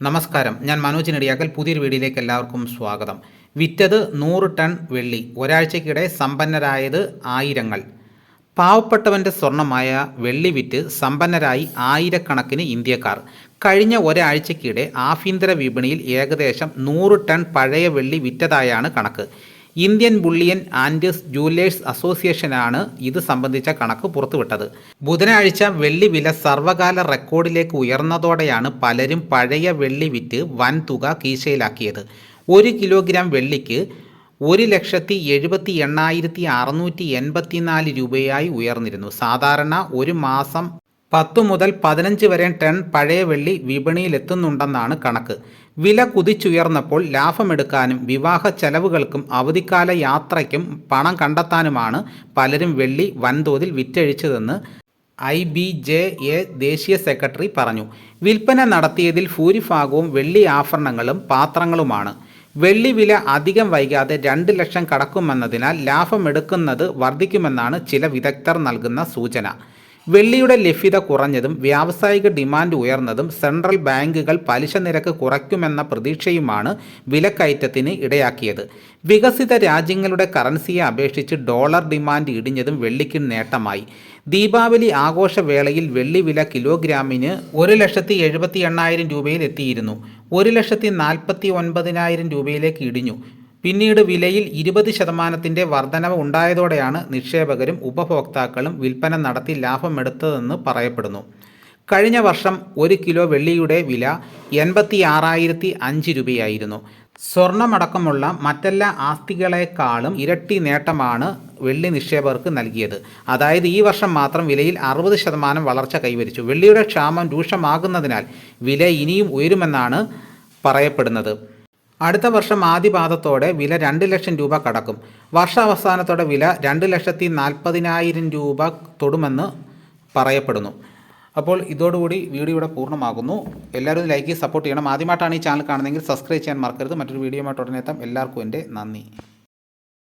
നമസ്കാരം, ഞാൻ മനോജ് നെടിയാക്കൽ. പുതിയൊരു വീഡിയോയിലേക്ക് എല്ലാവർക്കും സ്വാഗതം. വിറ്റത് 100 ടൺ വെള്ളി. ഒരാഴ്ചയ്ക്കിടെ സമ്പന്നരായത് ആയിരങ്ങൾ. പാവപ്പെട്ടവൻ്റെ സ്വർണമായ വെള്ളി വിറ്റ് സമ്പന്നരായി ആയിരക്കണക്കിന് ഇന്ത്യക്കാർ. കഴിഞ്ഞ ഒരാഴ്ചയ്ക്കിടെ ആഭ്യന്തര വിപണിയിൽ ഏകദേശം 100 ടൺ പഴയ വെള്ളി വിറ്റതായാണ് കണക്ക്. ഇന്ത്യൻ ബുള്ളിയൻ ആൻഡ് ജൂവലേഴ്സ് അസോസിയേഷനാണ് ഇത് സംബന്ധിച്ച കണക്ക് പുറത്തുവിട്ടത്. ബുധനാഴ്ച വെള്ളി വില സർവകാല റെക്കോർഡിലേക്ക് ഉയർന്നതോടെയാണ് പലരും പഴയ വെള്ളി വിറ്റ് വൻ തുക കീശയിലാക്കിയത്. 1 കിലോഗ്രാം വെള്ളിക്ക് 1,78,684 രൂപയായി ഉയർന്നിരുന്നു. സാധാരണ ഒരു മാസം 10 മുതൽ 15 വരെ ടൺ പഴയ വെള്ളി വിപണിയിലെത്തുന്നുണ്ടെന്നാണ് കണക്ക്. വില കുതിച്ചുയർന്നപ്പോൾ ലാഭമെടുക്കാനും വിവാഹ ചെലവുകൾക്കും അവധിക്കാല യാത്രയ്ക്കും പണം കണ്ടെത്താനുമാണ് പലരും വെള്ളി വൻതോതിൽ വിറ്റഴിച്ചതെന്ന് IBJA ദേശീയ സെക്രട്ടറി പറഞ്ഞു. വിൽപ്പന നടത്തിയതിൽ ഭൂരിഭാഗവും വെള്ളി ആഭരണങ്ങളും പാത്രങ്ങളുമാണ്. വെള്ളി വില അധികം വൈകാതെ 2 ലക്ഷം കടക്കുമെന്നതിനാൽ ലാഭമെടുക്കുന്നത് വർദ്ധിക്കുമെന്നാണ് ചില വിദഗ്ധർ നൽകുന്ന സൂചന. വെള്ളിയുടെ ലഭ്യത കുറഞ്ഞതും വ്യാവസായിക ഡിമാൻഡ് ഉയർന്നതും സെൻട്രൽ ബാങ്കുകൾ പലിശ നിരക്ക് കുറയ്ക്കുമെന്ന പ്രതീക്ഷയുമാണ് വിലക്കയറ്റത്തിന് ഇടയാക്കിയത്. വികസിത രാജ്യങ്ങളുടെ കറൻസിയെ അപേക്ഷിച്ച് ഡോളർ ഡിമാൻഡ് ഇടിഞ്ഞതും വെള്ളിക്ക് നേട്ടമായി. ദീപാവലി ആഘോഷവേളയിൽ വെള്ളി വില കിലോഗ്രാമിന് 1,78,000 രൂപയിൽ എത്തിയിരുന്നു. 1,49,000 രൂപയിലേക്ക് ഇടിഞ്ഞു. പിന്നീട് വിലയിൽ 20% വർധനവ് ഉണ്ടായതോടെയാണ് നിക്ഷേപകരും ഉപഭോക്താക്കളും വിൽപ്പന നടത്തി ലാഭമെടുത്തതെന്ന് പറയപ്പെടുന്നു. കഴിഞ്ഞ വർഷം 1 കിലോ വെള്ളിയുടെ വില 86,005 രൂപയായിരുന്നു. സ്വർണമടക്കമുള്ള മറ്റെല്ലാ ആസ്തികളെക്കാളും ഇരട്ടി നേട്ടമാണ് വെള്ളി നിക്ഷേപകർക്ക് നൽകിയത്. അതായത് ഈ വർഷം മാത്രം വിലയിൽ 60% വളർച്ച കൈവരിച്ചു. വെള്ളിയുടെ ക്ഷാമം രൂക്ഷമാകുന്നതിനാൽ വില ഇനിയും ഉയരുമെന്നാണ് പറയപ്പെടുന്നത്. അടുത്ത വർഷം ആദ്യപാദത്തോടെ വില 2 ലക്ഷം രൂപ കടക്കും. വർഷാവസാനത്തോടെ വില 2,40,000 രൂപ തൊടുമെന്ന് പറയപ്പെടുന്നു. അപ്പോൾ ഇതോടുകൂടി വീഡിയോ ഇവിടെ പൂർണ്ണമാകുന്നു. എല്ലാവരും ലൈക്ക് ചെയ്ത് സപ്പോർട്ട് ചെയ്യണം. ആദ്യമായിട്ടാണ് ഈ ചാനൽ കാണുന്നതെങ്കിൽ സബ്സ്ക്രൈബ് ചെയ്യാൻ മറക്കരുത്. മറ്റൊരു വീഡിയോയുമായിട്ട് ഉടനെ എത്താം. എല്ലാവർക്കും എൻ്റെ നന്ദി.